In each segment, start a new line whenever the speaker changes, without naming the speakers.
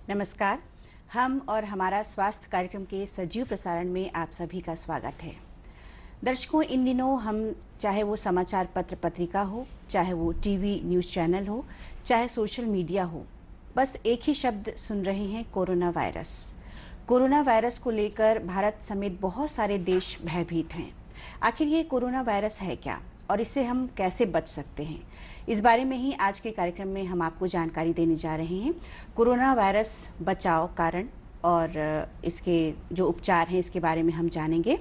नमस्कार। हम और हमारा स्वास्थ्य कार्यक्रम के सजीव प्रसारण में आप सभी का स्वागत है। दर्शकों, इन दिनों हम चाहे वो समाचार पत्र पत्रिका हो, चाहे वो टीवी न्यूज़ चैनल हो, चाहे सोशल मीडिया हो, बस एक ही शब्द सुन रहे हैं, कोरोना वायरस। कोरोना वायरस को लेकर भारत समेत बहुत सारे देश भयभीत हैं। आखिर ये कोरोना वायरस है क्या और इससे हम कैसे बच सकते हैं, इस बारे में ही आज के कार्यक्रम में हम आपको जानकारी देने जा रहे हैं। कोरोना वायरस बचाव, कारण और इसके जो उपचार हैं इसके बारे में हम जानेंगे।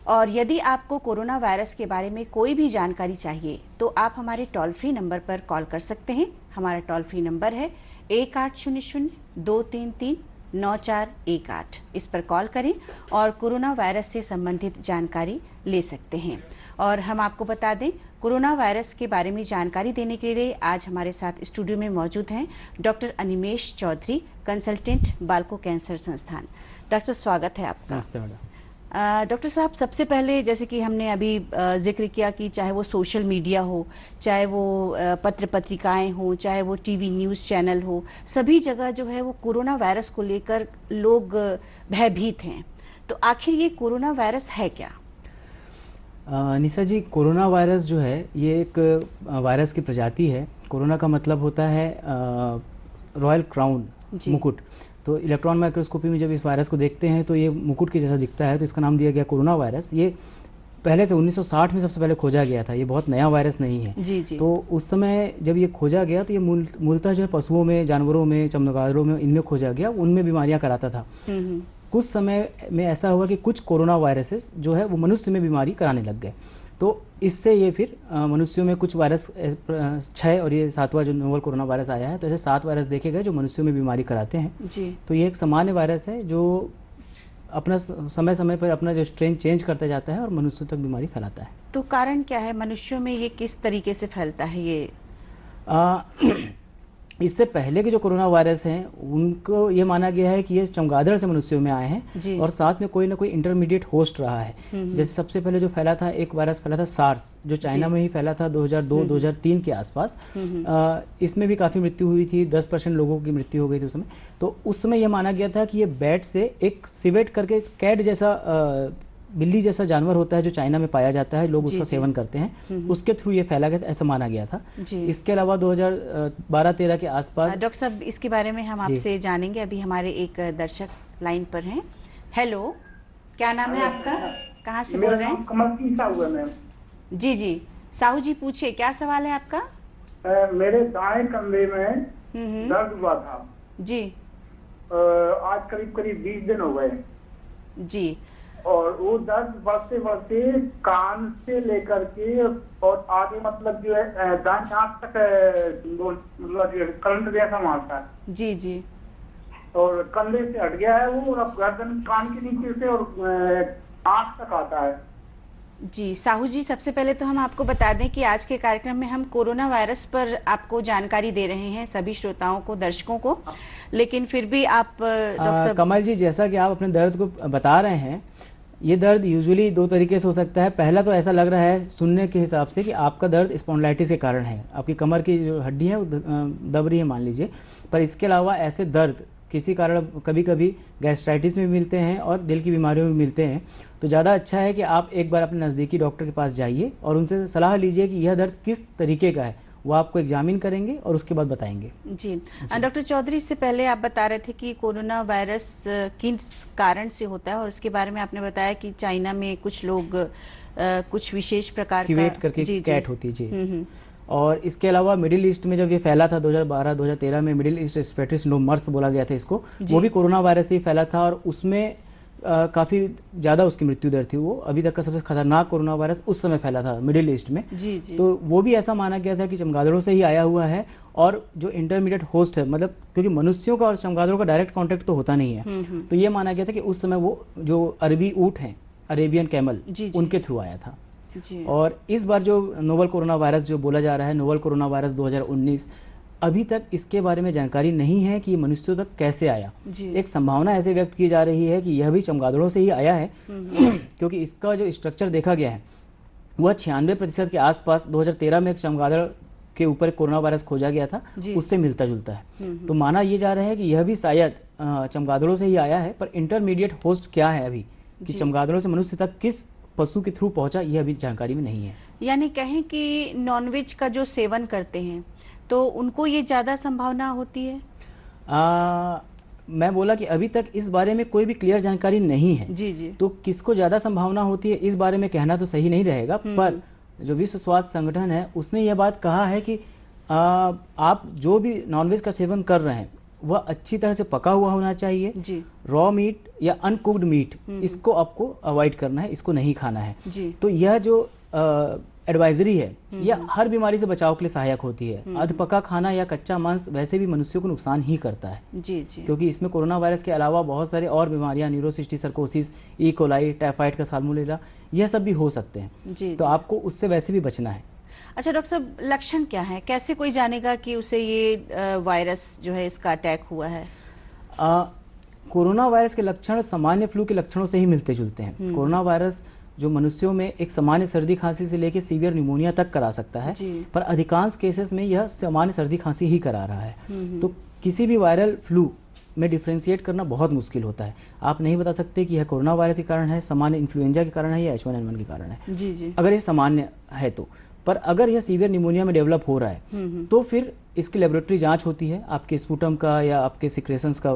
और यदि आपको कोरोना वायरस के बारे में कोई भी जानकारी चाहिए तो आप हमारे टोल फ्री नंबर पर कॉल कर सकते हैं। हमारा टोल फ्री नंबर है 1800-233-9418। इस पर कॉल करें और कोरोना वायरस से संबंधित जानकारी ले सकते हैं। और हम आपको बता दें, कोरोना वायरस के बारे में जानकारी देने के लिए आज हमारे साथ स्टूडियो में मौजूद हैं डॉक्टर अनिमेश चौधरी, कंसल्टेंट बालको कैंसर संस्थान। डॉक्टर, स्वागत है आपका।
नमस्ते मैडम।
डॉक्टर साहब, सबसे पहले जैसे कि हमने अभी जिक्र किया कि चाहे वो सोशल मीडिया हो, चाहे वो पत्र पत्रिकाएं हो, चाहे वो टीवी न्यूज़ चैनल हो, सभी जगह जो है वो कोरोना वायरस को लेकर लोग भयभीत हैं। तो आखिर ये कोरोना वायरस है क्या?
निशा जी, कोरोना वायरस जो है ये एक वायरस की प्रजाति है। कोरोना का मतलब होता है रॉयल क्राउन, मुकुट। तो इलेक्ट्रॉन माइक्रोस्कोपी में जब इस वायरस को देखते हैं तो ये मुकुट के जैसा दिखता है, तो इसका नाम दिया गया कोरोना वायरस। ये पहले से 1960 में सबसे पहले खोजा गया था, ये बहुत नया वायरस नहीं है।
जी जी।
तो उस समय जब ये खोजा गया तो ये मूलतः जो है पशुओं में, जानवरों में, चमगादड़ों में, इनमें खोजा गया, उनमें बीमारियां कराता था। कुछ समय में ऐसा हुआ कि कुछ कोरोना वायरसेस जो है वो मनुष्य में बीमारी कराने लग गए। तो इससे ये फिर मनुष्यों में कुछ वायरस 6 और ये 7वां जो नोवल कोरोना वायरस आया है, तो ऐसे 7 वायरस देखे गए जो मनुष्यों में बीमारी कराते हैं जी। तो ये एक सामान्य वायरस है जो अपना समय समय पर अपना जो स्ट्रेन चेंज करता जाता है और मनुष्यों तक बीमारी फैलाता है।
तो कारण क्या है, मनुष्यों में ये किस तरीके से फैलता है ये?
इससे पहले के जो कोरोना वायरस हैं उनको ये माना गया है कि ये चमगादड़ से मनुष्यों में आए हैं और साथ में कोई ना कोई इंटरमीडिएट होस्ट रहा है। जैसे सबसे पहले जो फैला था, एक वायरस फैला था सार्स, जो चाइना में ही फैला था 2002-2003 के आसपास। इसमें भी काफ़ी मृत्यु हुई थी, 10% लोगों की मृत्यु हो गई थी उस समय। तो उस समय यह माना गया था कि ये बैट से, एक सिवेट करके कैट जैसा बिल्ली जैसा जानवर होता है जो चाइना में पाया जाता है, लोग उसका सेवन करते हैं, उसके थ्रू ये फैला गया, ऐसा माना गया था। इसके अलावा 2012-13 के आसपास।
डॉक्टर साहब, इसके बारे में हम आपसे जानेंगे। अभी हमारे एक दर्शक लाइन पर हैं। हेलो, क्या नाम है आपका, कहाँ से बोल रहे हैं?
कमल सिंह साहू है मैम।
जी जी, साहू जी पूछिए, क्या सवाल है आपका?
मेरे दाएं कंधे में दर्द हुआ था
जी।
आज करीब करीब 20 दिन हो गए
जी।
और वो दर्द बढ़ते बढ़ते कान से लेकर के और आगे मतलब जो है दाएं आंख तक मतलब करंट जैसा मारता है।
जी जी।
और कंधे से हट गया है वो, और अब गर्दन कान के नीचे से और आंख तक आता है।
जी साहू जी, सबसे पहले तो हम आपको बता दें कि आज के कार्यक्रम में हम कोरोना वायरस पर आपको जानकारी दे रहे हैं, सभी श्रोताओं को, दर्शकों को। लेकिन फिर भी आप डॉक्टर साहब।
कमल जी, जैसा कि आप अपने दर्द को बता रहे हैं, ये दर्द यूजुअली 2 तरीके से हो सकता है। पहला तो ऐसा लग रहा है सुनने के हिसाब से कि आपका दर्द स्पॉन्डिलाइटिस के कारण है, आपकी कमर की जो हड्डी है वो दब रही है मान लीजिए। पर इसके अलावा ऐसे दर्द किसी कारण कभी कभी गैस्ट्राइटिस में मिलते हैं और दिल की बीमारियों में मिलते हैं। तो ज़्यादा अच्छा है कि आप एक बार अपने नज़दीकी डॉक्टर के पास जाइए और उनसे सलाह लीजिए कि यह दर्द किस तरीके का है। वो आपको एग्जामिन करेंगे और उसके बाद बताएंगे।
जी। डॉक्टर चौधरी, इससे पहले आप बता रहे थे कि कोरोना वायरस किस कारण से होता है और उसके बारे में आपने बताया कि चाइना में कुछ लोग कुछ विशेष प्रकार का
क्यूवेट करके कैट होती है जी। और इसके अलावा मिडिल ईस्ट में जब ये फैला था 2012-2013 में, मिडिल ईस्ट रेस्पिरेटरी सिंड्रोम, मर्स बोला गया था इसको, वो भी कोरोना वायरस से ही फैला था और उसमें काफ़ी ज़्यादा उसकी मृत्यु दर थी। वो अभी तक का सबसे खतरनाक कोरोना वायरस उस समय फैला था मिडिल ईस्ट में। जी। तो वो भी ऐसा माना गया था कि चमगादड़ों से ही आया हुआ है और जो इंटरमीडिएट होस्ट है, मतलब क्योंकि मनुष्यों का और चमगादड़ों का डायरेक्ट कॉन्टैक्ट तो होता नहीं है, तो ये माना गया था कि उस समय वो जो अरबी ऊँट हैं, अरेबियन कैमल, उनके थ्रू आया था। और इस बार जो नोवल कोरोना वायरस जो बोला जा रहा है, नोवल कोरोना वायरस 2019, अभी तक इसके बारे में जानकारी नहीं है कि ये मनुष्यों तक कैसे आया। एक संभावना ऐसे व्यक्त की जा रही है कि यह भी चमगादड़ों से ही आया है क्योंकि इसका जो स्ट्रक्चर देखा गया है वह 96% के आसपास 2013 में एक चमगादड़ के ऊपर कोरोना वायरस खोजा गया था
जी।
उससे मिलता जुलता है। तो माना ये जा रहा है कि यह भी शायद चमगादड़ों से ही आया है, पर इंटरमीडिएट होस्ट क्या है अभी कि
जी।
चमगादड़ों से मनुष्य तक किस पशु के थ्रू पहुंचा, यह अभी जानकारी में नहीं है।
यानी कहें कि नॉनवेज का जो सेवन करते हैं तो उनको ये ज़्यादा संभावना होती है?
मैं बोला कि अभी तक इस बारे में कोई भी क्लियर जानकारी नहीं है।
जी जी।
तो किसको ज़्यादा संभावना होती है इस बारे में कहना तो सही नहीं रहेगा, पर जो विश्व स्वास्थ्य संगठन है उसने यह बात कहा है कि आप जो भी नॉनवेज का सेवन कर रहे हैं वह अच्छी तरह से पका हुआ होना चाहिए।
जी
रॉ मीट या अनकुक्ड मीट इसको आपको अवॉइड करना है, इसको नहीं खाना है।
जी।
तो यह जो एडवाइजरी है यह हर बीमारी से बचाव के लिए सहायक होती है। अधपका खाना या कच्चा मांस वैसे भी मनुष्यों को नुकसान ही करता है,
जी जी।
क्योंकि इसमें कोरोना वायरस के अलावा बहुत सारे और बीमारियां, न्यूरोसिस्टिक सर्कोसिस, ई कोलाई, टाइफाइड का साल्मोनेला, यह सब भी हो सकते हैं।
जी
तो
जी।
आपको उससे वैसे भी बचना है।
अच्छा डॉक्टर साहब, लक्षण क्या है? कैसे कोई जानेगा कि उसे ये वायरस जो है इसका अटैक हुआ है?
कोरोना वायरस के लक्षण सामान्य फ्लू के लक्षणों से ही मिलते जुलते हैं। कोरोना वायरस जो मनुष्यों में एक सामान्य सर्दी खांसी से लेकर सीवियर न्यूमोनिया तक करा सकता है,
जी।
पर अधिकांश केसेस में यह सामान्य सर्दी खांसी ही करा रहा है। तो किसी भी वायरल फ्लू में डिफ्रेंशिएट करना बहुत मुश्किल होता है। आप नहीं बता सकते कि यह कोरोना वायरस के कारण है, सामान्य इन्फ्लुएंजा के कारण है या H1N1 के कारण है।
जी जी।
अगर ये सामान्य है तो, पर अगर यह सीवियर निमोनिया में डेवलप हो रहा है तो फिर इसकी लेबोरेटरी जांच होती है आपके स्पूटम का या आपके सिक्रेशंस का,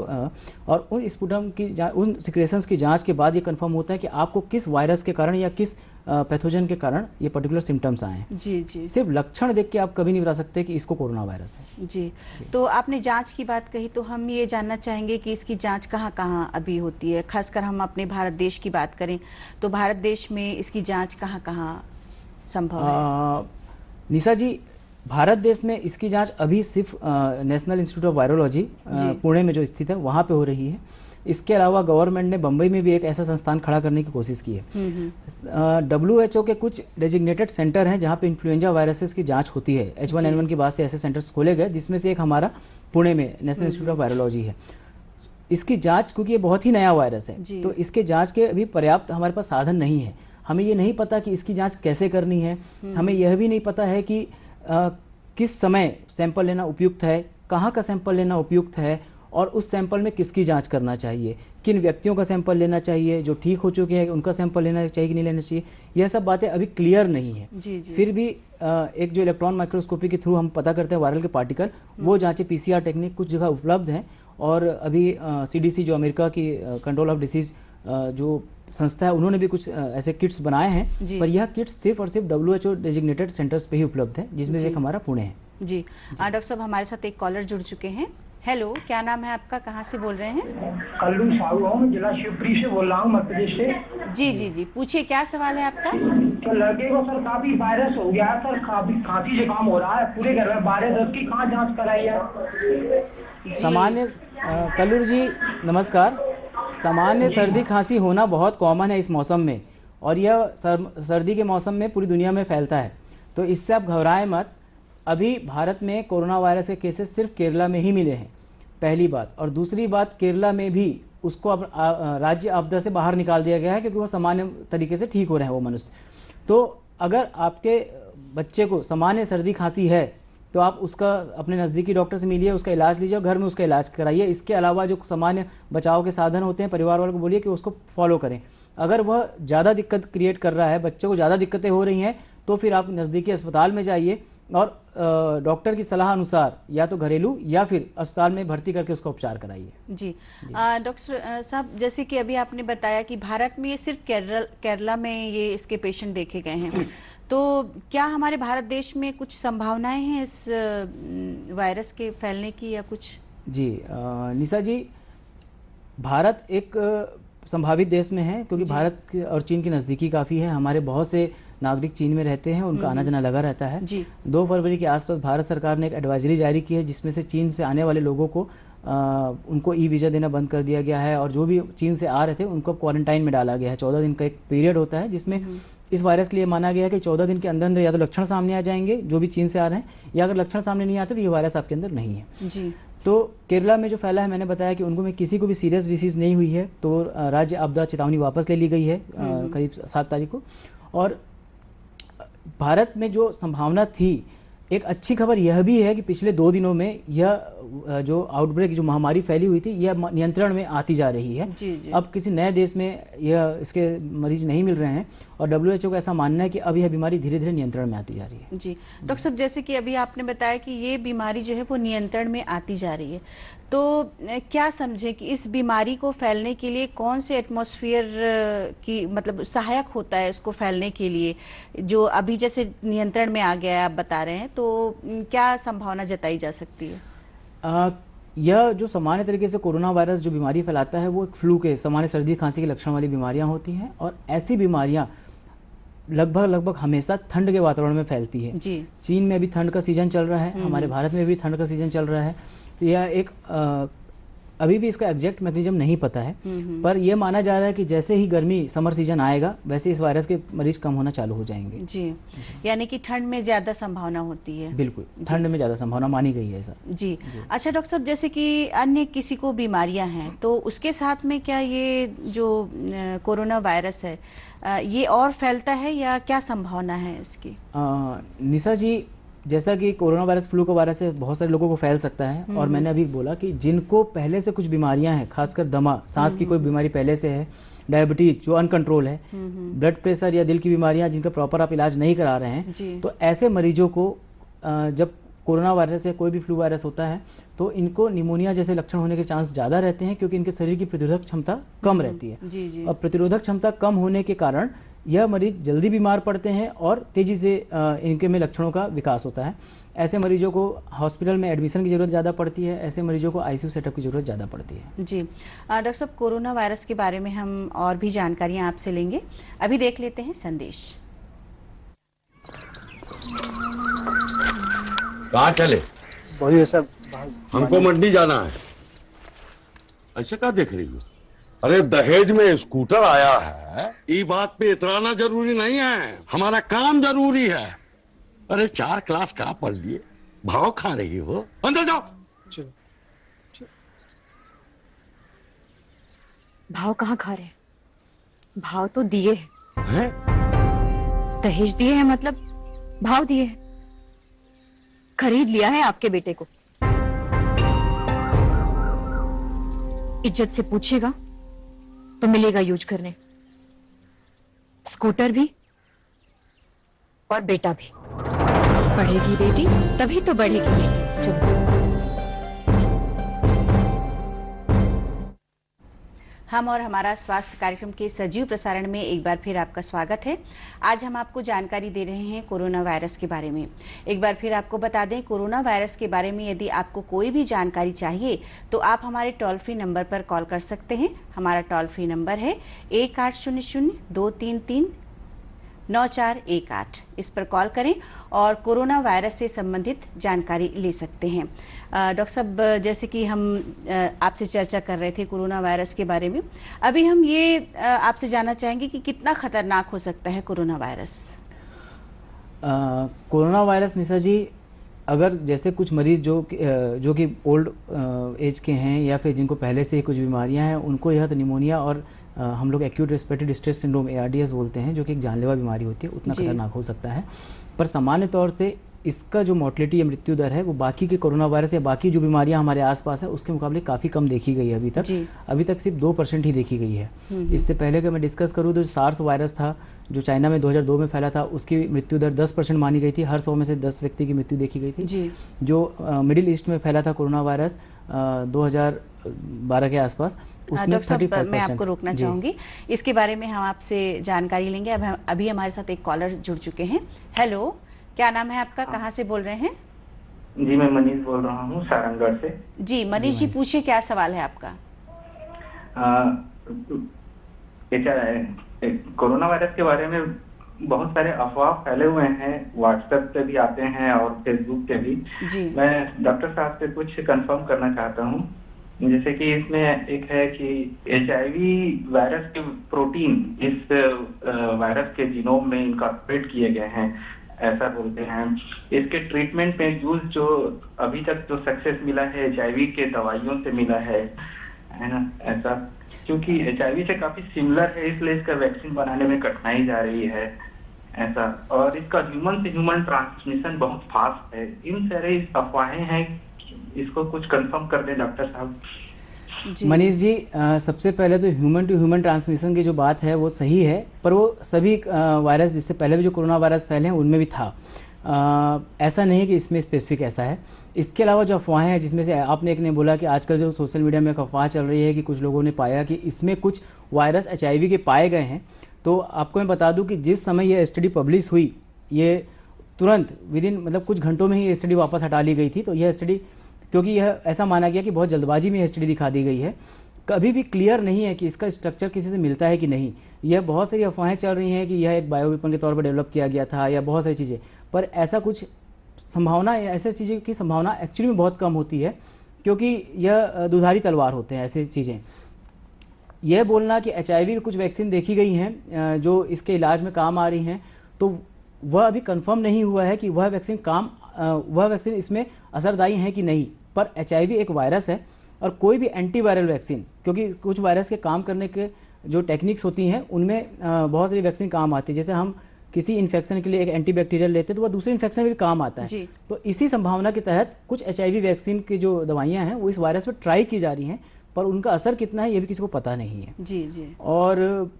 और उन स्पूटम की उन सिक्रेशंस की जांच के बाद ये कंफर्म होता है कि आपको किस वायरस के कारण या किस पैथोजन के कारण ये पर्टिकुलर सिम्टम्स आए हैं।
जी जी।
सिर्फ लक्षण देख के आप कभी नहीं बता सकते कि इसको कोरोना वायरस है।
जी। तो आपने जांच की बात कही, तो हम ये जानना चाहेंगे कि इसकी जांच कहाँ कहाँ अभी होती है? खासकर हम अपने भारत देश की बात करें तो भारत देश में इसकी जांच कहाँ कहाँ संभव है?
निशा जी, भारत देश में इसकी जांच अभी सिर्फ national institute of virology Pune में जो स्थित है वहाँ पे हो रही है। इसके अलावा गवर्नमेंट ने बम्बई में भी एक ऐसा संस्थान खड़ा करने की कोशिश की है। WHO के कुछ डेजिग्नेटेड सेंटर हैं जहाँ पे इन्फ्लुएंजा वायरसेस की जांच होती है। H1N1 के बाद से ऐसे सेंटर्स खोले गए, जिसमें से एक हमारा पुणे में नेशनल इंस्टीट्यूट ऑफ वायरोलॉजी है। इसकी जांच, क्योंकि ये बहुत ही नया वायरस है, तो इसके जांच के अभी पर्याप्त हमारे पास साधन नहीं है। हमें ये नहीं पता कि इसकी जांच कैसे करनी है। हमें यह भी नहीं पता है कि किस समय सैंपल लेना उपयुक्त है, कहाँ का सैंपल लेना उपयुक्त है, और उस सैंपल में किसकी जांच करना चाहिए, किन व्यक्तियों का सैंपल लेना चाहिए, जो ठीक हो चुके हैं उनका सैंपल लेना चाहिए कि नहीं लेना चाहिए। यह सब बातें अभी क्लियर नहीं है।
जी जी।
फिर भी एक जो इलेक्ट्रॉन माइक्रोस्कोपी के थ्रू हम पता करते हैं वायरल के पार्टिकल, वो जांचें PCR टेक्निक कुछ जगह उपलब्ध हैं। और अभी CDC जो अमेरिका की कंट्रोल ऑफ डिसीज जो संस्था है, उन्होंने भी कुछ ऐसे किट्स बनाए हैं, पर यह किट्स सिर्फ और सिर्फ WHO डेजिग्नेटेड सेंटर्स पे ही उपलब्ध है, जिसमें से एक हमारा पुणे है।
जी। डॉक्टर साहब, हमारे साथ एक कॉलर जुड़ चुके हैं। हेलो, क्या नाम है आपका, कहाँ से बोल रहे हैं?
कल्लू साहू हूँ, जिला शिवपुरी से बोल रहा हूँ, मध्य प्रदेश से।
जी जी जी, पूछिए क्या सवाल है आपका?
तो लड़के को सर काफी वायरस हो गया है सर, काफी खांसी जुकाम हो रहा है, पूरे घर में वायरस है, उसकी कहाँ जांच कराई है?
सामान्य कल्लूर जी नमस्कार। सामान्य सर्दी खांसी होना बहुत कॉमन है इस मौसम में, और यह सर्दी के मौसम में पूरी दुनिया में फैलता है, तो इससे आप घबराएं मत। अभी भारत में कोरोना वायरस के केसेस सिर्फ केरला में ही मिले हैं, पहली बात। और दूसरी बात, केरला में भी उसको अब राज्य आपदा से बाहर निकाल दिया गया है, क्योंकि वो सामान्य तरीके से ठीक हो रहे हैं वो मनुष्य। तो अगर आपके बच्चे को सामान्य सर्दी खांसी है तो आप उसका अपने नज़दीकी डॉक्टर से मिलिए, उसका इलाज लीजिए और घर में उसका इलाज कराइए। इसके अलावा जो सामान्य बचाव के साधन होते हैं, परिवार वालों को बोलिए कि उसको फॉलो करें। अगर वह ज़्यादा दिक्कत क्रिएट कर रहा है, बच्चे को ज़्यादा दिक्कतें हो रही हैं, तो फिर आप नज़दीकी अस्पताल में जाइए और डॉक्टर की सलाह अनुसार या तो घरेलू या फिर अस्पताल में भर्ती करके उसका उपचार कराइए।
जी। डॉक्टर साहब, जैसे कि अभी आपने बताया कि भारत में ये सिर्फ केरला में ये इसके पेशेंट देखे गए हैं, तो क्या हमारे भारत देश में कुछ संभावनाएं हैं इस वायरस के फैलने की या कुछ? जी
निशा जी, भारत एक संभावित देश में है, क्योंकि भारत और चीन की नज़दीकी काफ़ी है। हमारे बहुत से नागरिक चीन में रहते हैं, उनका आना जाना लगा रहता है। 2 फरवरी के आसपास भारत सरकार ने एक एडवाइजरी जारी की है, जिसमें से चीन से आने वाले लोगों को उनको ई वीज़ा देना बंद कर दिया गया है, और जो भी चीन से आ रहे थे उनको क्वारंटाइन में डाला गया है। 14 दिन का एक पीरियड होता है, जिसमें इस वायरस के लिए माना गया है कि 14 दिन के अंदर अंदर या तो लक्षण सामने आ जाएंगे जो भी चीन से आ रहे हैं, या अगर लक्षण सामने नहीं आते तो ये वायरस आपके अंदर नहीं है।
जी।
तो केरला में जो फैला है, मैंने बताया कि उनको में किसी को भी सीरियस डिसीज़ नहीं हुई है, तो राज्य आपदा चेतावनी वापस ले ली गई है करीब 7 तारीख को। और भारत में जो संभावना थी एक अच्छी खबर यह भी है कि पिछले 2 दिनों में यह जो आउटब्रेक, जो महामारी फैली हुई थी, यह नियंत्रण में आती जा रही है।
जी।
अब किसी नए देश में यह इसके मरीज नहीं मिल रहे हैं और WHO का ऐसा मानना है कि अब यह बीमारी धीरे धीरे नियंत्रण में आती जा रही है।
जी डॉक्टर साहब, जैसे कि अभी आपने बताया कि ये बीमारी जो है वो नियंत्रण में आती जा रही है, तो क्या समझे कि इस बीमारी को फैलने के लिए कौन से एटमॉस्फेयर की मतलब सहायक होता है इसको फैलने के लिए, जो अभी जैसे नियंत्रण में आ गया है आप बता रहे हैं, तो क्या संभावना जताई जा सकती है?
यह जो सामान्य तरीके से कोरोना वायरस जो बीमारी फैलाता है वो फ्लू के, सामान्य सर्दी खांसी के लक्षण वाली बीमारियां होती हैं और ऐसी बीमारियां लगभग हमेशा ठंड के वातावरण में फैलती है।
जी।
चीन में भी ठंड का सीजन चल रहा है, हमारे भारत में भी ठंड का सीजन चल रहा है। तो यह एक अभी भी इसका एग्जैक्ट मैकेनिज्म नहीं पता है, पर यह माना जा रहा है कि जैसे ही गर्मी समर सीजन आएगा वैसे इस वायरस के मरीज कम होना चालू हो जाएंगे।
जी, यानी कि ठंड में ज्यादा संभावना होती है।
बिल्कुल, ठंड में ज्यादा संभावना मानी गई है ऐसा।
जी। अच्छा डॉक्टर साहब, जैसे कि अन्य किसी को बीमारियां हैं तो उसके साथ में क्या ये जो कोरोना वायरस है ये और फैलता है या क्या संभावना है इसकी?
निशा जी, जैसा कि कोरोना वायरस फ्लू का वायरस है, बहुत सारे लोगों को फैल सकता है और मैंने अभी बोला कि जिनको पहले से कुछ बीमारियां हैं, खासकर दमा, सांस की कोई बीमारी पहले से है, डायबिटीज जो अनकंट्रोल है, ब्लड प्रेशर या दिल की बीमारियां जिनका प्रॉपर आप इलाज नहीं करा रहे हैं, तो ऐसे मरीजों को जब कोरोना वायरस या कोई भी फ्लू वायरस होता है तो इनको निमोनिया जैसे लक्षण होने के चांस ज़्यादा रहते हैं, क्योंकि इनके शरीर की प्रतिरोधक क्षमता कम रहती है। और प्रतिरोधक क्षमता कम होने के कारण यह मरीज जल्दी बीमार पड़ते हैं और तेज़ी से इनके में लक्षणों का विकास होता है। ऐसे मरीजों को हॉस्पिटल में एडमिशन की ज़रूरत ज़्यादा पड़ती है, ऐसे मरीजों को ICU सेटअप की ज़रूरत ज़्यादा पड़ती है।
जी डॉक्टर साहब, कोरोना वायरस के बारे में हम और भी जानकारियाँ आपसे लेंगे, अभी देख लेते हैं संदेश।
कहाँ चले?
वही सब
हमको मंडी जाना है। ऐसे क्या देख रही हो? अरे दहेज में स्कूटर आया है, ये बात पे इतराना जरूरी नहीं है, हमारा काम जरूरी है। अरे 4 क्लास का पढ़ लिए, भाव खा रही हो? अंदर जाओ।
भाव कहाँ खा रहे? भाव तो दिए
हैं?
दहेज दिए हैं, मतलब भाव दिए हैं। खरीद लिया है आपके बेटे को। इज्जत से पूछेगा तो मिलेगा यूज करने, स्कूटर भी और बेटा भी।
पढ़ेगी बेटी तभी तो बढ़ेगी बेटी।
चलो।
हम और हमारा स्वास्थ्य कार्यक्रम के सजीव प्रसारण में एक बार फिर आपका स्वागत है। आज हम आपको जानकारी दे रहे हैं कोरोना वायरस के बारे में। एक बार फिर आपको बता दें, कोरोना वायरस के बारे में यदि आपको कोई भी जानकारी चाहिए तो आप हमारे टोल फ्री नंबर पर कॉल कर सकते हैं। हमारा टोल फ्री नंबर है 1800-233-9418। इस पर कॉल करें और कोरोना वायरस से संबंधित जानकारी ले सकते हैं। डॉक्टर साहब, जैसे कि हम आपसे चर्चा कर रहे थे कोरोना वायरस के बारे में, अभी हम ये आपसे जानना चाहेंगे कि कितना खतरनाक हो सकता है कोरोना वायरस?
कोरोना वायरस निशा जी, अगर जैसे कुछ मरीज जो कि ओल्ड एज के हैं या फिर जिनको पहले से ही कुछ बीमारियां हैं, उनको यह तो निमोनिया और हम लोग acute respiratory distress syndrome ARDS बोलते हैं, जो कि एक जानलेवा बीमारी होती है, उतना खतरनाक हो सकता है। पर सामान्य तौर से इसका जो मोर्टेलिटी या मृत्यु दर है वो बाकी के कोरोना वायरस या बाकी जो बीमारियां हमारे आसपास है उसके मुकाबले काफ़ी कम देखी गई है अभी तक सिर्फ 2% ही देखी गई है। इससे पहले अगर मैं डिस्कस करूँ तो सार्स वायरस था जो चाइना में 2002 में फैला था, उसकी मृत्यु दर 10% मानी गई थी, हर 100 में से 10 व्यक्ति की मृत्यु देखी गई थी। जो मिडिल ईस्ट में फैला था कोरोना वायरस 2012 के आसपास, उसमें 35%।
मैं आपको रोकना चाहूंगी, इसके बारे में हम आपसे जानकारी लेंगे। अभी हमारे साथ एक कॉलर जुड़ चुके हैं। हेलो, क्या नाम है आपका, कहाँ से बोल रहे हैं?
जी, मैं मनीष बोल रहा हूँ सारंगगढ़ से।
जी मनीष जी, पूछिए क्या सवाल है आपका?
कोरोना वायरस के बारे में बहुत सारे अफवाह फैले हुए हैं, व्हाट्सएप पे भी आते हैं और फेसबुक पे भी।
जी।
मैं डॉक्टर साहब से कुछ कंफर्म करना चाहता हूँ। जैसे कि इसमें एक है कि HIV वायरस के प्रोटीन इस वायरस के जीनोम में इनकॉर्पोरेट किए गए हैं, ऐसा बोलते हैं। इसके ट्रीटमेंट में यूज जो अभी तक जो सक्सेस मिला है HIV के दवाइयों से मिला है ना, ऐसा, क्योंकि HIV से काफी सिमिलर है इसलिए इसका वैक्सीन बनाने में कठिनाई जा रही है ऐसा, और इसका ह्यूमन से ह्यूमन ट्रांसमिशन बहुत फास्ट है। इन सारे अफवाहें हैं, इसको कुछ कंफर्म कर दें डॉक्टर साहब।
मनीष जी, सबसे पहले तो ह्यूमन टू ह्यूमन ट्रांसमिशन की जो बात है वो सही है, पर वो सभी वायरस जिससे पहले भी जो कोरोना वायरस फैले हैं उनमें भी था। ऐसा नहीं है कि इसमें स्पेसिफिक ऐसा है। इसके अलावा जो अफवाहें हैं, जिसमें से आपने एक ने बोला कि आजकल जो सोशल मीडिया में एक अफवाह चल रही है कि कुछ लोगों ने पाया कि इसमें कुछ वायरस HIV के पाए गए हैं, तो आपको मैं बता दूं कि जिस समय ये स्टडी पब्लिश हुई, ये तुरंत विदिन मतलब कुछ घंटों में ही ये स्टडी वापस हटा ली गई थी। तो यह स्टडी, क्योंकि यह ऐसा माना गया कि बहुत जल्दबाजी में यह स्टडी दिखा दी गई है, कभी भी क्लियर नहीं है कि इसका स्ट्रक्चर किसी से मिलता है कि नहीं। यह बहुत सारी अफवाहें चल रही हैं कि यह एक बायोवेपन के तौर पर डेवलप किया गया था या बहुत सारी चीज़ें, पर ऐसा कुछ संभावना, ऐसे चीज़ों की संभावना एक्चुअली में बहुत कम होती है, क्योंकि यह दुधारी तलवार होते हैं ऐसी चीज़ें। यह बोलना कि HIV की कुछ वैक्सीन देखी गई हैं जो इसके इलाज में काम आ रही हैं, तो वह अभी कंफर्म नहीं हुआ है कि वह वैक्सीन इसमें असरदायी है कि नहीं। पर HIV एक वायरस है, और कोई भी एंटीवायरल वैक्सीन, क्योंकि कुछ वायरस के काम करने के जो टेक्निक्स होती हैं उनमें बहुत सारी वैक्सीन काम आती है। जैसे हम किसी इन्फेक्शन के लिए एक एंटीबैक्टीरियल लेते हैं तो वह दूसरे इन्फेक्शन में भी काम आता है। तो इसी संभावना के तहत कुछ HIV वैक्सीन की जो दवाइयाँ हैं वो इस वायरस पर ट्राई की जा रही हैं, पर उनका असर कितना है ये भी किसी को पता नहीं है।
जी।
और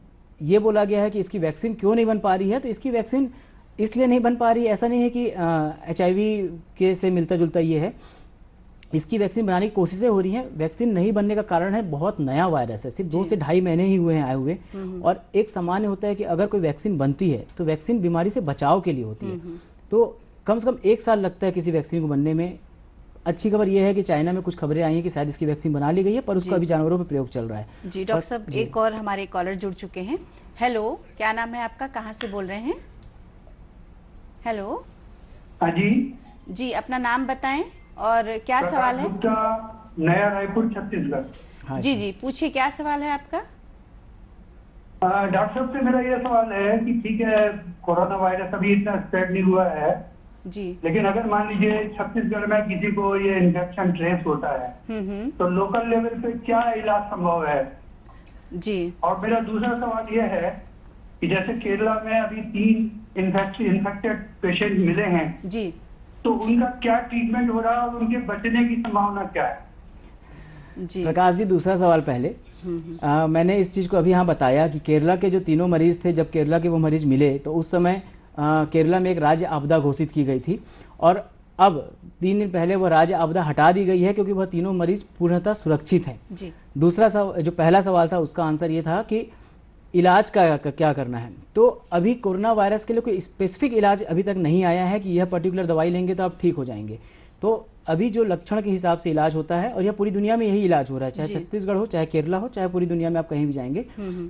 ये बोला गया है कि इसकी वैक्सीन क्यों नहीं बन पा रही है, तो इसकी वैक्सीन इसलिए नहीं बन पा रही है, ऐसा नहीं है कि HIV के से मिलता जुलता ये है। इसकी वैक्सीन बनाने की कोशिशें हो रही हैं। वैक्सीन नहीं बनने का कारण है बहुत नया वायरस है, सिर्फ 2 से ढाई महीने ही हुए हैं आए हुए। और एक सामान्य होता है कि अगर कोई वैक्सीन बनती है तो वैक्सीन बीमारी से बचाव के लिए होती है, तो कम से कम 1 साल लगता है किसी वैक्सीन को बनने में। अच्छी खबर यह है कि चाइना में कुछ खबरें आई हैं कि शायद इसकी वैक्सीन बना ली गई है, पर उसका अभी जानवरों पर प्रयोग चल रहा है।
जी डॉक्टर साहब, एक और हमारे कॉलर जुड़ चुके हैं। हेलो, क्या नाम है आपका, कहाँ से बोल रहे हैं? हेलो।
हाँ
जी, अपना नाम बताएं और क्या सवाल है?
नया रायपुर, छत्तीसगढ़।
हाँ
जी, पूछिए, क्या सवाल है आपका?
डॉक्टर साहब से मेरा ये सवाल है कि ठीक है, कोरोना वायरस अभी इतना स्प्रेड नहीं हुआ है
जी,
लेकिन अगर मान लीजिए छत्तीसगढ़ में किसी को ये इन्फेक्शन ट्रेस होता है तो लोकल लेवल पे क्या इलाज संभव है?
जी।
और मेरा दूसरा सवाल यह है कि जैसे केरला में अभी 3 इन्फेक्टेड पेशेंट मिले हैं
जी,
तो उनका क्या ट्रीटमेंट हो रहा है और उनके बचने की संभावना क्या है?
जी
प्रकाश जी, दूसरा सवाल पहले। मैंने इस चीज़ को अभी यहाँ बताया कि केरला के जो 3 मरीज थे, जब केरला के वो मरीज मिले तो उस समय केरला में एक राज्य आपदा घोषित की गई थी, और अब 3 दिन पहले वह राज्य आपदा हटा दी गई है क्योंकि वह 3 मरीज पूर्णतः सुरक्षित हैं।
जी।
दूसरा जो पहला सवाल था उसका आंसर ये था कि इलाज का क्या करना है। तो अभी कोरोना वायरस के लिए कोई स्पेसिफिक इलाज अभी तक नहीं आया है कि यह पर्टिकुलर दवाई लेंगे तो आप ठीक हो जाएंगे। तो अभी जो लक्षण के हिसाब से इलाज होता है, और यह पूरी दुनिया में यही इलाज हो रहा है, चाहे छत्तीसगढ़ हो, चाहे केरला हो, चाहे पूरी दुनिया में आप कहीं भी जाएंगे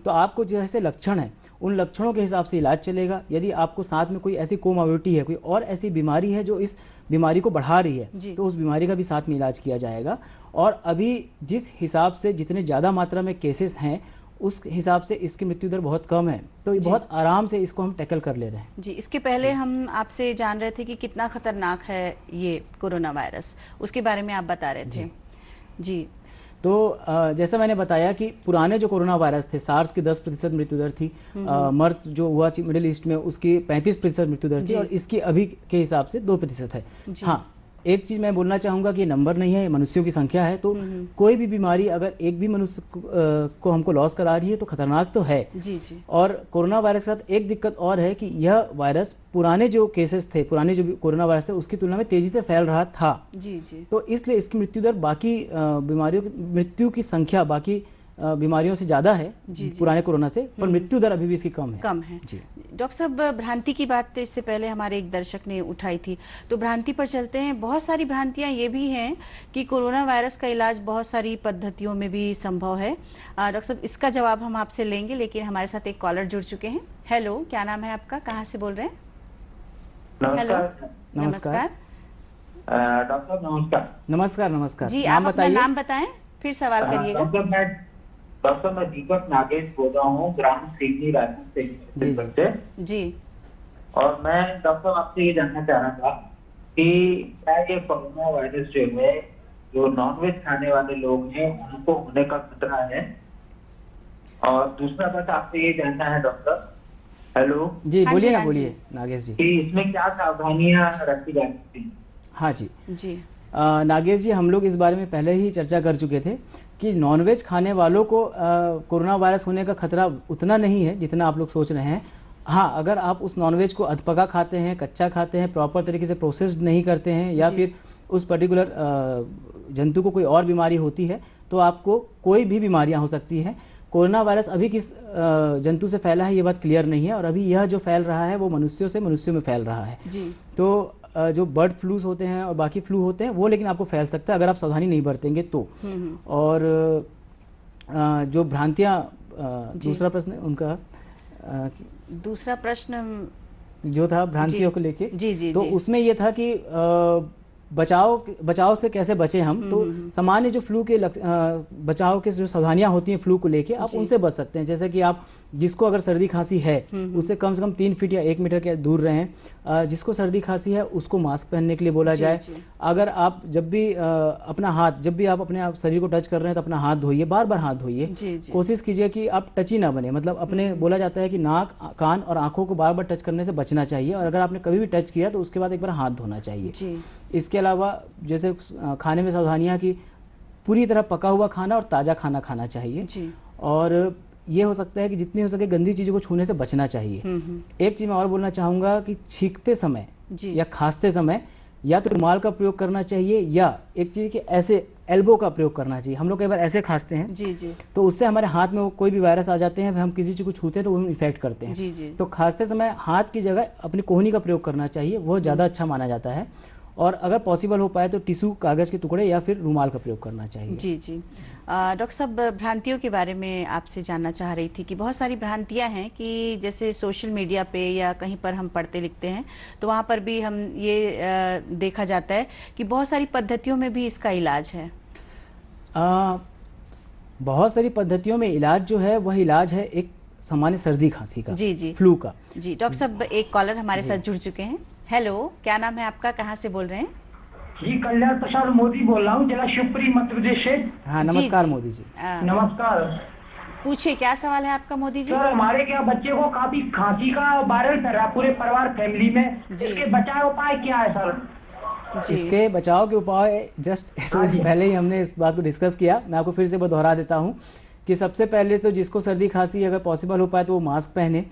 तो आपको जैसे लक्षण है उन लक्षणों के हिसाब से इलाज चलेगा। यदि आपको साथ में कोई ऐसी कोमोर्बिडिटी है, कोई और ऐसी बीमारी है जो इस बीमारी को बढ़ा रही है, तो उस बीमारी का भी साथ में इलाज किया जाएगा। और अभी जिस हिसाब से जितने ज़्यादा मात्रा में केसेस हैं उस हिसाब से इसकी मृत्यु दर बहुत कम है, तो बहुत आराम से इसको हम टैकल कर ले रहे हैं।
जी, इसके पहले हम आपसे जान रहे थे कि कितना खतरनाक है ये कोरोना वायरस, उसके बारे में आप बता रहे थे। जी।
तो जैसा मैंने बताया कि पुराने जो कोरोना वायरस थे, सार्स की 10% मृत्यु दर थी, मर्स जो हुआ मिडिल ईस्ट में उसकी 35% मृत्यु दर थी, और इसकी अभी के हिसाब से 2% है। हाँ, एक चीज मैं बोलना चाहूंगा कि ये नंबर नहीं है, मनुष्यों की संख्या है। तो कोई भी बीमारी अगर एक भी मनुष्य को हमको लॉस करा रही है तो खतरनाक तो है।
जी।
और कोरोना वायरस के साथ एक दिक्कत और है कि यह वायरस पुराने जो केसेस थे, पुराने जो कोरोना वायरस थे उसकी तुलना में तेजी से फैल रहा था।
जी।
तो इसलिए इसकी मृत्यु दर बाकी बीमारियों की मृत्यु की संख्या बाकी बीमारियों से ज्यादा है पुराने कोरोना से, पर मृत्यु दर अभी भी इसकी कम है।
जी। डॉक्टर साहब, भ्रांति की बात इससे पहले हमारे एक दर्शक ने उठाई थी, तो भ्रांति पर चलते हैं। बहुत सारी भ्रांतियां ये भी हैं कि कोरोना वायरस का इलाज बहुत सारी पद्धतियों में भी संभव है। डॉक्टर साहब, इसका जवाब हम आपसे लेंगे, लेकिन हमारे साथ एक कॉलर जुड़ चुके हैं। हेलो, क्या नाम है आपका, कहाँ से बोल रहे हैं? हेलो, नमस्कार।
डॉक्टर नमस्कार।
नमस्कार
जी, आप अपना नाम बताएं, फिर सवाल करिएगा।
डॉक्टर मैं दीपक नागेश बोल रहा हूँ, ग्राम सिडनी राजस्थान से।
जी।
और मैं डॉक्टर आपसे ये जानना चाह रहा था कि क्या ये कोरोना वायरस जो है, जो नॉनवेज खाने वाले लोग हैं उनको होने का खतरा है? और दूसरा बात आपसे ये जानना है डॉक्टर हेलो
जी
हाँ
बोलिए
जी,
ना,
हाँ
बोलिए नागेश जी।
कि इसमें क्या सावधानियां रखी जा सकती हैं?
हाँ जी।
जी
नागेश जी, हम लोग इस बारे में पहले ही चर्चा कर चुके थे कि नॉनवेज खाने वालों को कोरोना वायरस होने का खतरा उतना नहीं है जितना आप लोग सोच रहे हैं। हाँ, अगर आप उस नॉनवेज को अधपका खाते हैं, कच्चा खाते हैं, प्रॉपर तरीके से प्रोसेस्ड नहीं करते हैं, या
जी।
फिर उस पर्टिकुलर जंतु को कोई और बीमारी होती है, तो आपको कोई भी बीमारियां हो सकती हैं। कोरोना वायरस अभी किस जंतु से फैला है ये बात क्लियर नहीं है, और अभी यह जो फैल रहा है वो मनुष्यों से मनुष्यों में फैल रहा है।
जी
तो जो बर्ड फ्लूज होते हैं और बाकी फ्लू होते हैं वो लेकिन आपको फैल सकता है अगर आप सावधानी नहीं बरतेंगे तो। और जो भ्रांतियां, दूसरा प्रश्न उनका
दूसरा प्रश्न
जो था भ्रांतियों
जी।
को लेके,
जी, जी,
तो
जी।
उसमें ये था कि बचाव से कैसे बचें हम। तो सामान्य जो फ्लू के बचाव के जो सावधानियां होती हैं फ्लू को लेके, आप
जी।
उनसे बच सकते हैं। जैसे कि आप जिसको अगर सर्दी खांसी है उससे कम से कम 3 फीट या 1 मीटर के दूर रहें। जिसको सर्दी खांसी है उसको मास्क पहनने के लिए बोला
जी,
जाए।
जी।
अगर आप जब भी जब भी आप अपने आप शरीर को टच कर रहे हैं तो अपना हाथ धोइए, बार बार हाथ धोइए।
जी, जी।
कोशिश कीजिए कि आप टची ना बने, मतलब अपने बोला जाता है कि नाक, कान और आंखों को बार बार टच करने से बचना चाहिए, और अगर आपने कभी भी टच किया तो उसके बाद एक बार हाथ धोना चाहिए।
जी
इसके अलावा जैसे खाने में सावधानियां कि पूरी तरह पका हुआ खाना और ताज़ा खाना खाना चाहिए।
जी
और ये हो सकता है कि जितनी हो सके गंदी चीज़ों को छूने से बचना चाहिए। एक चीज़ मैं और बोलना चाहूँगा कि छींकते समय
जी।
या खांसते समय या तो रुमाल का प्रयोग करना चाहिए, या एक चीज़ कि ऐसे एल्बो का प्रयोग करना चाहिए। हम लोग कई बार ऐसे खांसते हैं
जी जी
तो उससे हमारे हाथ में वो कोई भी वायरस आ जाते हैं, हम किसी चीज़ को छूते हैं तो वो इफेक्ट करते हैं।
जी जी
तो खांसते समय हाथ की जगह अपनी कोहनी का प्रयोग करना चाहिए, वो ज़्यादा अच्छा माना जाता है। और अगर पॉसिबल हो पाए तो टिश्यू, कागज़ के टुकड़े या फिर रुमाल का प्रयोग करना चाहिए।
जी जी डॉक्टर साहब, भ्रांतियों के बारे में आपसे जानना चाह रही थी कि बहुत सारी भ्रांतियां हैं कि जैसे सोशल मीडिया पे या कहीं पर हम पढ़ते लिखते हैं तो वहाँ पर भी हम ये देखा जाता है कि बहुत सारी पद्धतियों में भी इसका इलाज है।
बहुत सारी पद्धतियों में इलाज जो है वह इलाज है एक सामान्य सर्दी खांसी का,
जी जी
फ्लू का।
जी डॉक्टर साहब, एक कॉलर हमारे साथ जुड़ चुके हैं। हेलो, क्या नाम है आपका, कहाँ से बोल रहे हैं?
जी, कल्याण प्रसाद मोदी बोल रहा हूँ, जिला शिवपुरी, मध्य प्रदेश से।
हाँ,
जी,
नमस्कार
जी।
मोदी जी।
नमस्कार
पूछिए, क्या सवाल है आपका मोदी जी?
सर। हमारे क्या बच्चे को काफी खांसी का वायरल कर रहा है पूरे परिवार, फैमिली में।
जी।
इसके बचाव उपाय क्या है सर?
जी
इसके बचाव के उपाय जस्ट पहले ही हमने इस बात को डिस्कस किया, मैं आपको फिर से दोहरा देता हूँ कि सबसे पहले तो जिसको सर्दी खांसी अगर पॉसिबल हो पाए तो वो मास्क पहने।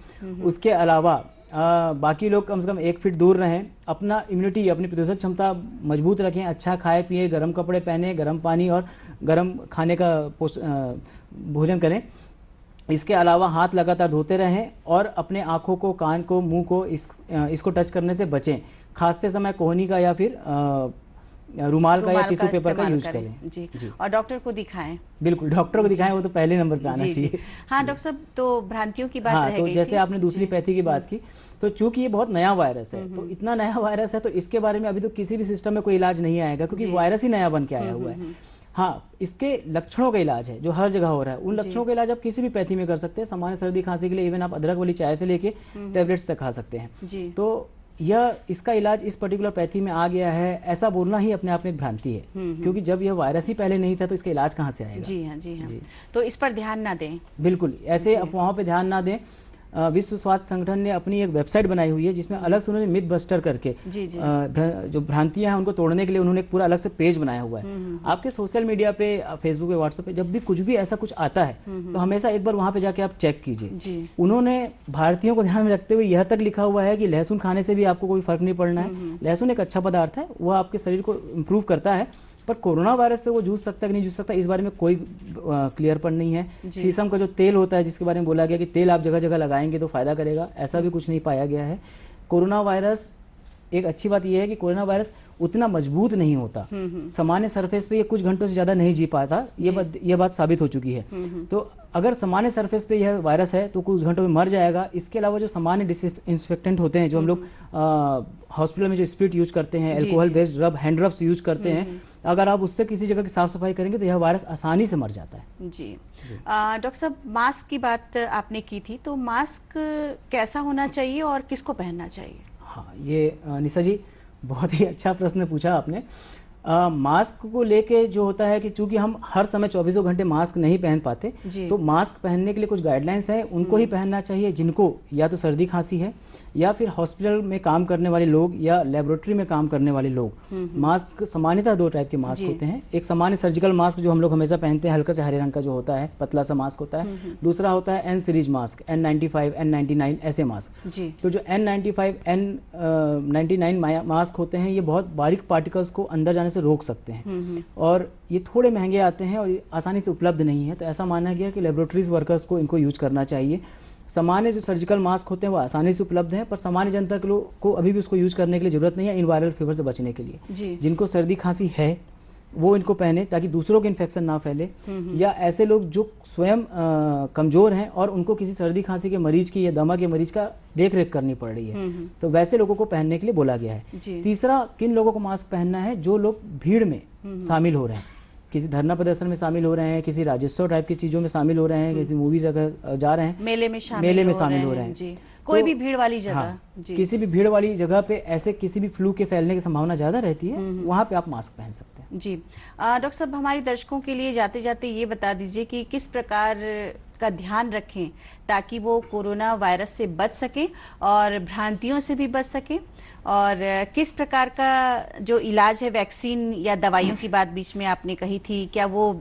उसके अलावा बाकी लोग कम से कम 1 फीट दूर रहें, अपना इम्यूनिटी, अपनी प्रतिरोधक क्षमता मजबूत रखें, अच्छा खाए पिए, गर्म कपड़े पहने, गर्म पानी और गर्म खाने का भोजन करें। इसके अलावा हाथ लगातार धोते रहें और अपने आँखों को, कान को, मुंह को इसको टच करने से बचें। खांसते समय कोहनी का या फिर रुमाल का या टिश्यू पेपर का यूज करें।
जी। और डॉक्टर को दिखाएं।
बिल्कुल, डॉक्टर को दिखाएं, वो तो पहले नंबर पे आना
जी, जी।
चाहिए।
हाँ डॉक्टर साहब, तो भ्रांतियों की बात
हाँ,
रह
तो
गई
जैसे
थी।
आपने दूसरी पैथी की बात की, तो चूंकि ये बहुत नया वायरस है, तो इतना नया वायरस है तो इसके बारे में अभी तो किसी भी सिस्टम में कोई इलाज नहीं आएगा, क्योंकि वायरस ही नया बन के आया हुआ है। हाँ, इसके लक्षणों का इलाज है जो हर जगह हो रहा है। उन लक्षणों का इलाज आप किसी भी पैथी में कर सकते हैं। सामान्य सर्दी खांसी के लिए इवन आप अदरक वाली चाय से लेके टेबलेट्स तक खा सकते हैं।
जी।
तो यह इसका इलाज इस पर्टिकुलर पैथी में आ गया है, ऐसा बोलना ही अपने आप में एक भ्रांति है, क्योंकि जब यह वायरस ही पहले नहीं था तो इसका इलाज कहाँ से आएगा।
जी हाँ, जी हाँ। तो इस पर ध्यान ना दें।
बिल्कुल, ऐसे अफवाहों पे ध्यान ना दें। विश्व स्वास्थ्य संगठन ने अपनी एक वेबसाइट बनाई हुई है जिसमें अलग से उन्होंने मिथ बस्टर करके
जी, जी।
जो भ्रांतियां हैं उनको तोड़ने के लिए उन्होंने एक पूरा अलग से पेज बनाया हुआ है। आपके सोशल मीडिया पे, फेसबुक पे, व्हाट्सएप पे जब भी कुछ भी ऐसा कुछ आता है तो हमेशा एक बार वहां पे जाके आप चेक कीजिए।
जी।
उन्होंने भारतीयों को ध्यान में रखते हुए यह तक लिखा हुआ है कि लहसुन खाने से भी आपको कोई फर्क नहीं पड़ना है। लहसुन एक अच्छा पदार्थ है, वह आपके शरीर को इम्प्रूव करता है, पर कोरोना वायरस से वो जूझ सकता है कि नहीं जूझ सकता, इस बारे में कोई क्लियरपन नहीं है। शीशम का जो तेल होता है, जिसके बारे में बोला गया कि तेल आप जगह जगह लगाएंगे तो फायदा करेगा, ऐसा भी कुछ नहीं पाया गया है। कोरोना वायरस, एक अच्छी बात यह है कि कोरोना वायरस उतना मजबूत नहीं होता, सामान्य सरफेस पे ये कुछ घंटों से ज्यादा नहीं जी पाता, ये बात साबित हो चुकी है। तो अगर सामान्य सरफेस पे यह वायरस है तो कुछ घंटों में मर जाएगा। इसके अलावा जो सामान्य डिसइंफेक्टेंट होते हैं, जो हम लोग हॉस्पिटल में जो स्पिरिट यूज करते हैं, अल्कोहल बेस्ड रब, हैंड रब्स यूज करते हैं, अगर आप उससे किसी जगह की साफ सफाई करेंगे तो यह वायरस आसानी से मर जाता है।
जी। डॉक्टर साहब, मास्क की बात आपने की थी, तो मास्क कैसा होना चाहिए और किसको पहनना चाहिए?
हाँ, ये निशा जी बहुत ही अच्छा प्रश्न पूछा आपने। मास्क को लेके जो होता है कि चूंकि हम हर समय 24 घंटे मास्क नहीं पहन पाते, तो मास्क पहनने के लिए कुछ गाइडलाइंस हैं, उनको ही पहनना चाहिए जिनको या तो सर्दी खांसी है या फिर हॉस्पिटल में काम करने वाले लोग या लेबोरेटरी में काम करने वाले लोग। मास्क सामान्यतः 2 टाइप के मास्क होते हैं। एक सामान्य सर्जिकल मास्क जो हम लोग हमेशा पहनते हैं, हल्का से हरे रंग का जो होता है, पतला सा मास्क होता है। दूसरा होता है N series mask, N95, N99 ऐसे मास्क। तो जो N95, N99 मास्क होते हैं, ये बहुत बारीक पार्टिकल्स को अंदर जाने से रोक सकते हैं और ये थोड़े महंगे आते हैं और ये आसानी से उपलब्ध नहीं है। तो ऐसा माना गया कि लेबोरेटरीज वर्कर्स को इनको यूज करना चाहिए। सामान्य जो सर्जिकल मास्क होते हैं वो आसानी से उपलब्ध हैं, पर सामान्य जनता के लोग को अभी भी उसको यूज करने के लिए जरूरत नहीं है इन वायरल फीवर से बचने के लिए। जिनको सर्दी खांसी है वो इनको पहने ताकि दूसरों को इन्फेक्शन ना फैले, या ऐसे लोग जो स्वयं कमजोर हैं और उनको किसी सर्दी खांसी के मरीज की या दमा के मरीज का देख रेख करनी पड़ रही है, तो वैसे लोगों को पहनने के लिए बोला गया है। तीसरा, किन लोगों को मास्क पहनना है? जो लोग भीड़ में शामिल हो रहे हैं, किसी धरना प्रदर्शन में शामिल हो रहे हैं, किसी राजस्व टाइप की चीजों में शामिल हो रहे हैं, किसी मूवीज अगर जा रहे हैं,
मेले में शामिल हो रहे हैं जी। कोई भी भीड़ वाली जगह,
किसी भी भीड़ वाली जगह पे ऐसे किसी भी फ्लू के फैलने की संभावना ज्यादा रहती है, वहां पे आप मास्क पहन सकते हैं
जी। डॉक्टर साहब, हमारे दर्शकों के लिए जाते जाते ये बता दीजिए कि किस प्रकार का ध्यान रखें ताकि वो कोरोना वायरस से बच सके और भ्रांतियों से भी बच सके, और किस प्रकार का जो इलाज है, वैक्सीन या दवाइयों की बात बीच में आपने कही थी, क्या वो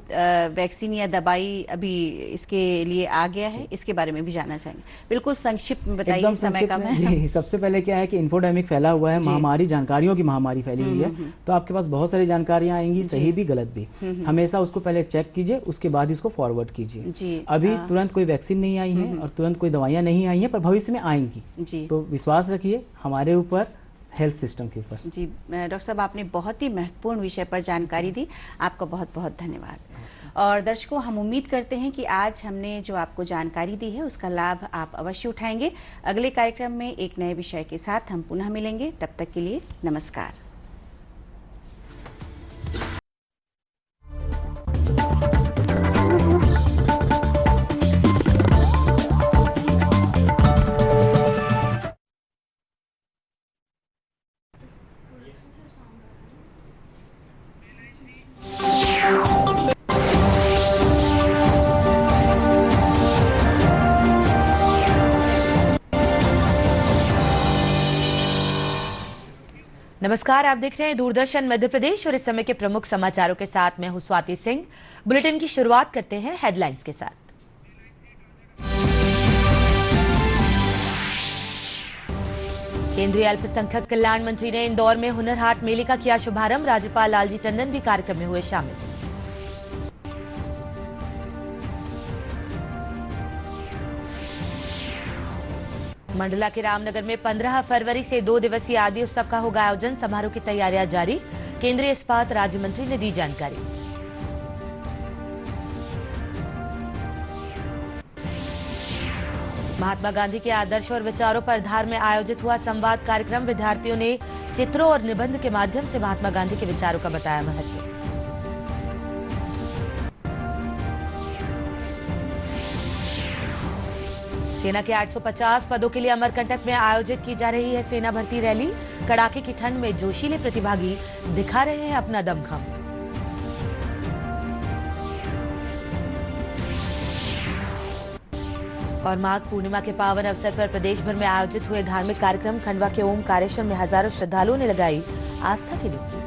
वैक्सीन या दवाई अभी इसके लिए आ गया है? इसके बारे में भी जानना चाहेंगे। बिल्कुल संक्षिप्त में बताइए, समय कम है।
सबसे पहले क्या है कि इन्फोडेमिक फैला हुआ है, महामारी, जानकारियों की महामारी फैली हुई है, तो आपके पास बहुत सारी जानकारियां आएंगी, सही भी गलत भी। हमेशा उसको पहले चेक कीजिए, उसके बाद इसको फॉरवर्ड कीजिए। अभी तुरंत कोई वैक्सीन नहीं आई है और तुरंत कोई दवाइयां नहीं आई है, पर भविष्य में आएंगी, तो विश्वास रखिए हमारे ऊपर, हेल्थ सिस्टम के ऊपर।
जी डॉक्टर साहब, आपने बहुत ही महत्वपूर्ण विषय पर जानकारी दी, आपका बहुत बहुत धन्यवाद। और दर्शकों, हम उम्मीद करते हैं कि आज हमने जो आपको जानकारी दी है उसका लाभ आप अवश्य उठाएंगे। अगले कार्यक्रम में एक नए विषय के साथ हम पुनः मिलेंगे, तब तक के लिए नमस्कार।
नमस्कार, आप देख रहे हैं दूरदर्शन मध्य प्रदेश और इस समय के प्रमुख समाचारों के साथ मैं हूं स्वाति सिंह। बुलेटिन की शुरुआत करते हैं हेडलाइंस के साथ। केंद्रीय अल्पसंख्यक कल्याण मंत्री ने इंदौर में हुनर हाट मेले का किया शुभारंभ। राज्यपाल लालजी टंडन भी कार्यक्रम में हुए शामिल। मंडला के रामनगर में 15 फरवरी से 2 दिवसीय आदि उत्सव का होगा आयोजन। समारोह की तैयारियां जारी, केंद्रीय इस्पात राज्य मंत्री ने दी जानकारी। महात्मा गांधी के आदर्श और विचारों पर धार में आयोजित हुआ संवाद कार्यक्रम। विद्यार्थियों ने चित्रों और निबंध के माध्यम से महात्मा गांधी के विचारों का बताया महत्व। सेना के 850 पदों के लिए अमरकंटक में आयोजित की जा रही है सेना भर्ती रैली। कड़ाके की ठंड में जोशीले प्रतिभागी दिखा रहे हैं अपना दमखम। और माघ पूर्णिमा के पावन अवसर पर प्रदेश भर में आयोजित हुए धार्मिक कार्यक्रम। खंडवा के ओमकारेश्वर में हजारों श्रद्धालुओं ने लगाई आस्था की डुबकी।